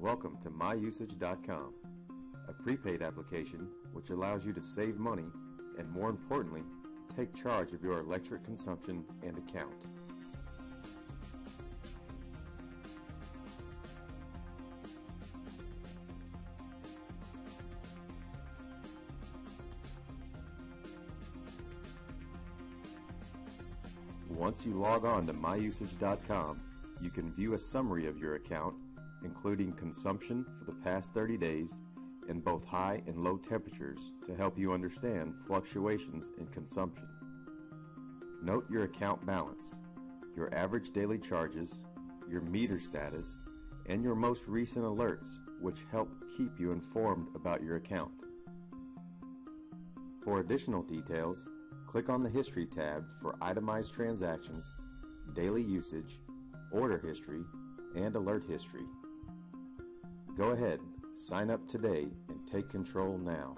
Welcome to MyUsage.com, a prepaid application which allows you to save money and, more importantly, take charge of your electric consumption and account. Once you log on to MyUsage.com, you can view a summary of your account, including consumption for the past 30 days and both high and low temperatures to help you understand fluctuations in consumption. Note your account balance, your average daily charges, your meter status, and your most recent alerts, which help keep you informed about your account. For additional details, click on the History tab for itemized transactions, daily usage, order history, and alert history. Go ahead, sign up today and take control now.